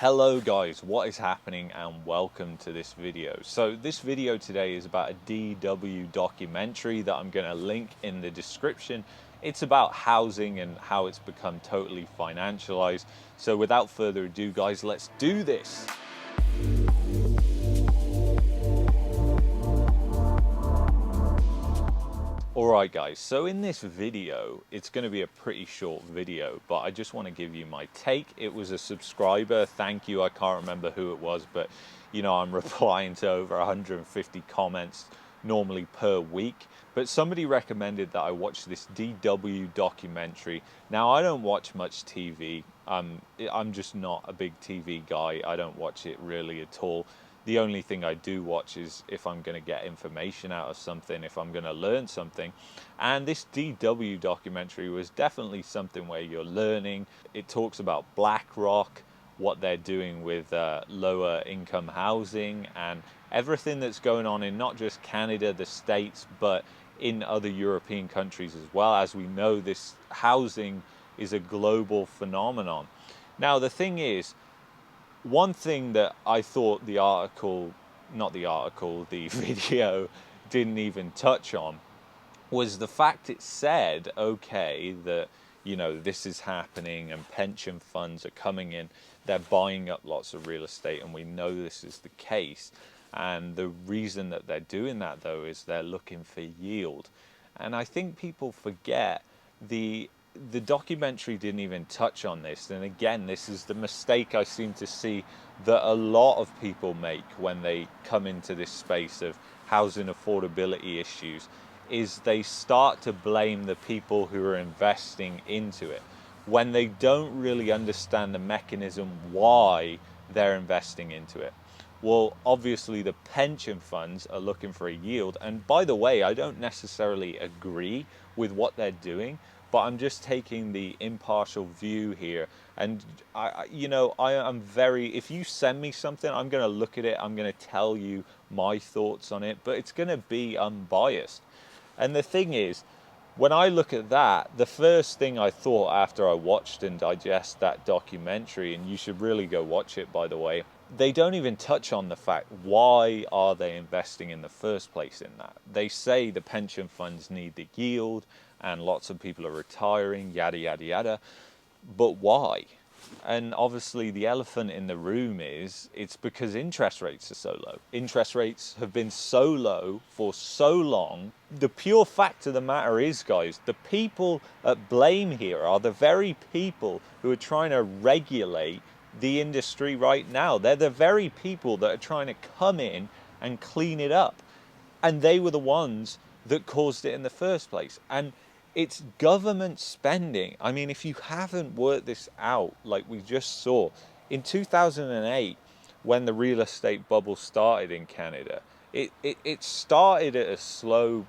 Hello guys, what is happening and welcome to this video. So this video today is about a DW documentary that I'm going to link in the description. It's about housing and how it's become totally financialized. So without further ado guys, let's do this. Alright guys, so in this video, it's going to be a pretty short video, but I just want to give you my take. It was a subscriber, thank you, I can't remember who it was, but you know, I'm replying to over 150 comments normally per week. But somebody recommended that I watch this DW documentary. Now, I don't watch much TV. I'm just not a big TV guy. I don't watch it really at all. The only thing I do watch is if I'm going to get information out of something, if I'm going to learn something. And this DW documentary was definitely something where you're learning. It talks about BlackRock, what they're doing with lower income housing and everything that's going on in not just Canada, the States, but in other European countries as well. As we know, this housing is a global phenomenon. Now, the thing is, one thing that I thought the video didn't even touch on was the fact it said, okay, that, you know, this is happening and pension funds are coming in, they're buying up lots of real estate, and we know this is the case. And the reason that they're doing that, though, is they're looking for yield. And I think people forget the documentary didn't even touch on this. And again, this is the mistake I seem to see that a lot of people make when they come into this space of housing affordability issues, is they start to blame the people who are investing into it when they don't really understand the mechanism why they're investing into it. Well, obviously the pension funds are looking for a yield. And by the way, I don't necessarily agree with what they're doing, but I'm just taking the impartial view here. And if you send me something, I'm going to look at it. I'm going to tell you my thoughts on it, but it's going to be unbiased. And the thing is, when I look at that, the first thing I thought after I watched and digest that documentary, and you should really go watch it, by the way, they don't even touch on the fact, why are they investing in the first place in that? They say the pension funds need the yield and lots of people are retiring, yada, yada, yada. But why? And obviously the elephant in the room is, it's because interest rates are so low. Interest rates have been so low for so long. The pure fact of the matter is, guys, the people at blame here are the very people who are trying to regulate the industry right now. They're the very people that are trying to come in and clean it up. And they were the ones that caused it in the first place. And it's government spending. I mean, if you haven't worked this out, like we just saw, in 2008, when the real estate bubble started in Canada, it started at a slow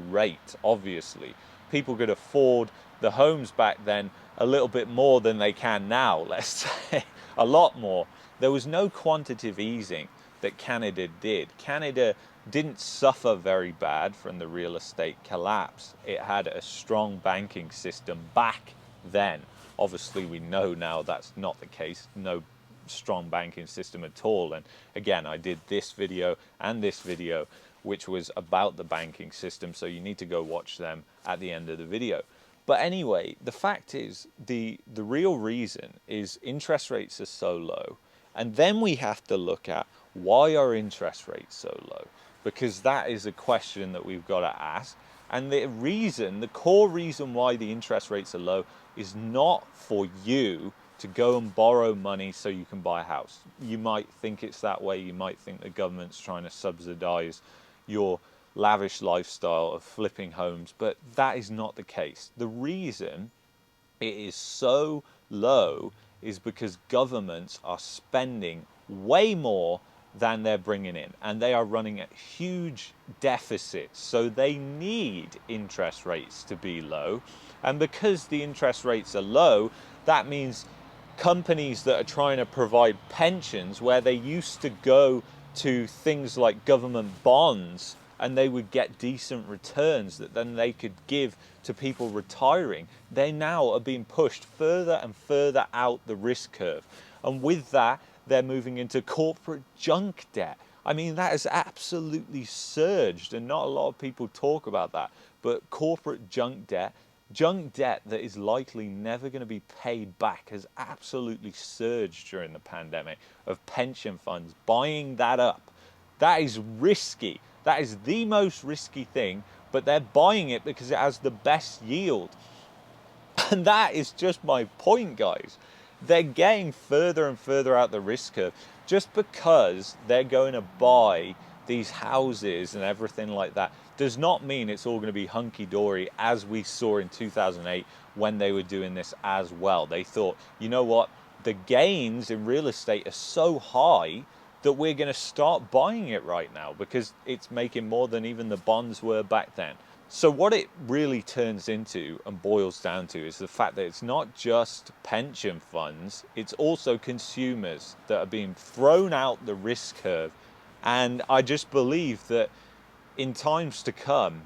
rate, obviously. People could afford the homes back then a little bit more than they can now, let's say, a lot more. There was no quantitative easing that Canada did. Canada didn't suffer very bad from the real estate collapse. It had a strong banking system back then. Obviously, we know now that's not the case. No strong banking system at all. And again, I did this video and this video, which was about the banking system. So you need to go watch them at the end of the video. But anyway, the fact is, the real reason is interest rates are so low. And then we have to look at, why are interest rates so low? Because that is a question that we've got to ask. And the core reason why the interest rates are low is not for you to go and borrow money so you can buy a house. You might think it's that way. You might think the government's trying to subsidize your lavish lifestyle of flipping homes, but that is not the case. The reason it is so low is because governments are spending way more than they're bringing in, and they are running at huge deficits. So they need interest rates to be low, and because the interest rates are low, that means companies that are trying to provide pensions, where they used to go to things like government bonds and they would get decent returns that then they could give to people retiring, they now are being pushed further and further out the risk curve. And with that, they're moving into corporate junk debt. I mean, that has absolutely surged, and not a lot of people talk about that. But corporate junk debt that is likely never going to be paid back, has absolutely surged during the pandemic, of pension funds buying that up. That is risky. That is the most risky thing, but they're buying it because it has the best yield. And that is just my point, guys. They're getting further and further out the risk curve just because they're going to buy these houses and everything like that does not mean it's all going to be hunky-dory, as we saw in 2008 when they were doing this as well. They thought, you know what, the gains in real estate are so high that we're going to start buying it right now because it's making more than even the bonds were back then. So what it really turns into and boils down to is the fact that it's not just pension funds, it's also consumers that are being thrown out the risk curve. And I just believe that in times to come,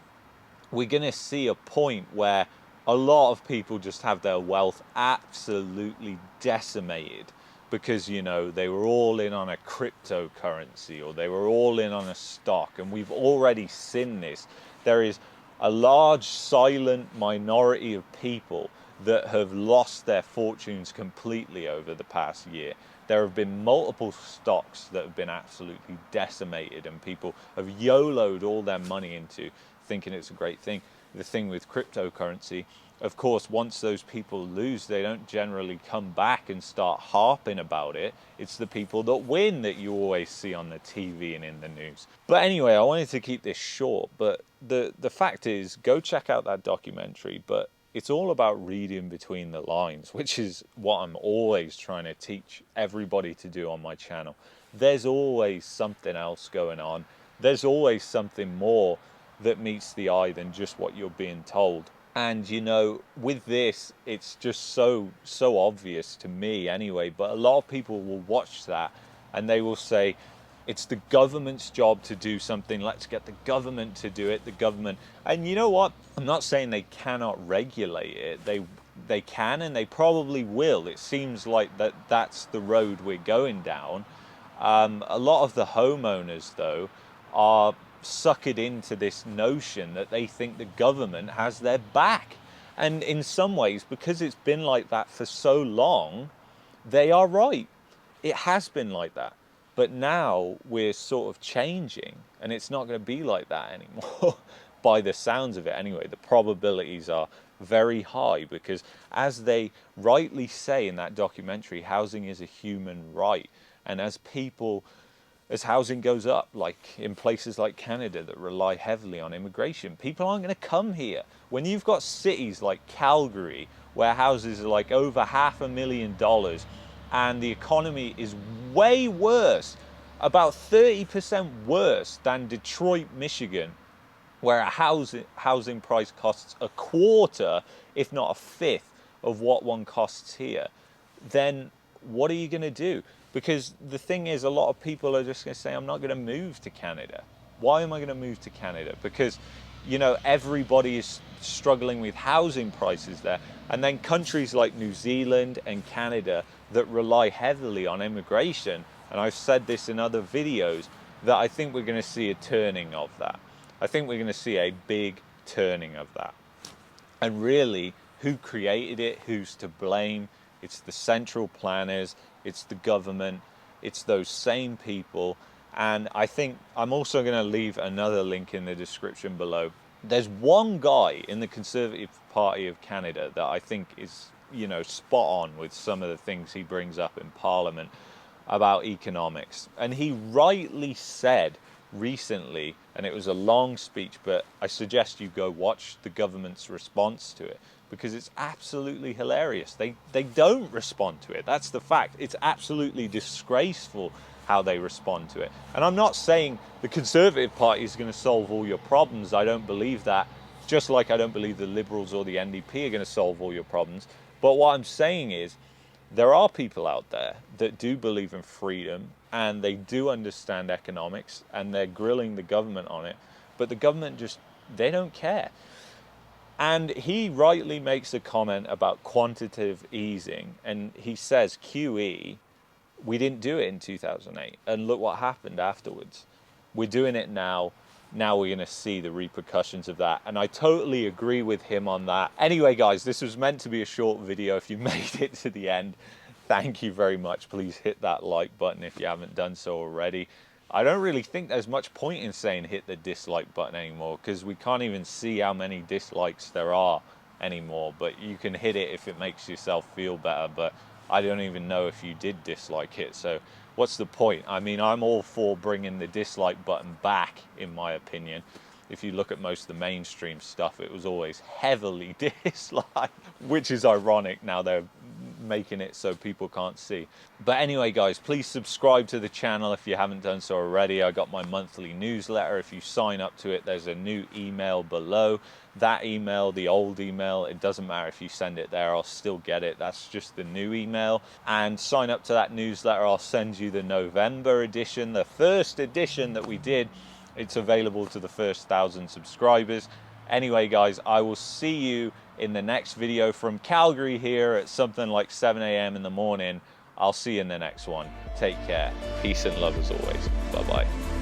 we're going to see a point where a lot of people just have their wealth absolutely decimated because, you know, they were all in on a cryptocurrency or they were all in on a stock. And we've already seen this. There is a large silent minority of people that have lost their fortunes completely over the past year. There have been multiple stocks that have been absolutely decimated, and people have YOLO'd all their money into thinking it's a great thing. The thing with cryptocurrency, of course, once those people lose, they don't generally come back and start harping about it. It's the people that win that you always see on the TV and in the news. But anyway, I wanted to keep this short, but the fact is, go check out that documentary, but it's all about reading between the lines, which is what I'm always trying to teach everybody to do on my channel. There's always something else going on. There's always something more that meets the eye than just what you're being told. And, you know, with this, it's just so obvious to me anyway, but a lot of people will watch that and they will say, it's the government's job to do something. Let's get the government to do it, the government. And you know what? I'm not saying they cannot regulate it. They can, and they probably will. It seems like that's the road we're going down. A lot of the homeowners, though, are suckered into this notion that they think the government has their back. And in some ways, because it's been like that for so long, they are right. It has been like that. But now we're sort of changing, and it's not going to be like that anymore. By the sounds of it anyway, the probabilities are very high because, as they rightly say in that documentary, housing is a human right. And as housing goes up, like in places like Canada that rely heavily on immigration, people aren't going to come here. When you've got cities like Calgary, where houses are like over $500,000, and the economy is way worse, about 30% worse than Detroit, Michigan, where a housing price costs a quarter, if not a fifth, of what one costs here, then what are you going to do? Because the thing is, a lot of people are just going to say, I'm not going to move to Canada. Why am I going to move to Canada? Because, you know, everybody is struggling with housing prices there. And then countries like New Zealand and Canada that rely heavily on immigration, and I've said this in other videos, that I think we're going to see a turning of that. I think we're going to see a big turning of that. And really, who created it? Who's to blame? It's the central planners, it's the government, it's those same people. And I think I'm also going to leave another link in the description below. There's one guy in the Conservative Party of Canada that I think is, you know, spot on with some of the things he brings up in Parliament about economics. And he rightly said recently, and it was a long speech, but I suggest you go watch the government's response to it, because it's absolutely hilarious. They don't respond to it. That's the fact. It's absolutely disgraceful how they respond to it. And I'm not saying the Conservative Party is going to solve all your problems. I don't believe that. Just like I don't believe the Liberals or the NDP are going to solve all your problems. But what I'm saying is, there are people out there that do believe in freedom and they do understand economics and they're grilling the government on it. But the government just, they don't care. And he rightly makes a comment about quantitative easing, and he says QE we didn't do it in 2008. And look what happened afterwards. We're doing it now. Now we're going to see the repercussions of that. And I totally agree with him on that. Anyway, guys, this was meant to be a short video. If you made it to the end, thank you very much. Please hit that like button if you haven't done so already. I don't really think there's much point in saying hit the dislike button anymore, because we can't even see how many dislikes there are anymore. But you can hit it if it makes yourself feel better. But I don't even know if you did dislike it. So what's the point? I mean, I'm all for bringing the dislike button back, in my opinion. If you look at most of the mainstream stuff, it was always heavily disliked, which is ironic. Now they're making it so people can't see. But anyway, guys, please subscribe to the channel if you haven't done so already. I got my monthly newsletter. If you sign up to it, there's a new email below. That email, the old email, it doesn't matter if you send it there, I'll still get it. That's just the new email. And sign up to that newsletter. I'll send you the November edition, the first edition that we did. It's available to the first 1,000 subscribers. Anyway, guys, I will see you in the next video from Calgary here at something like 7 a.m. in the morning. I'll see you in the next one. Take care. Peace and love as always. Bye-bye.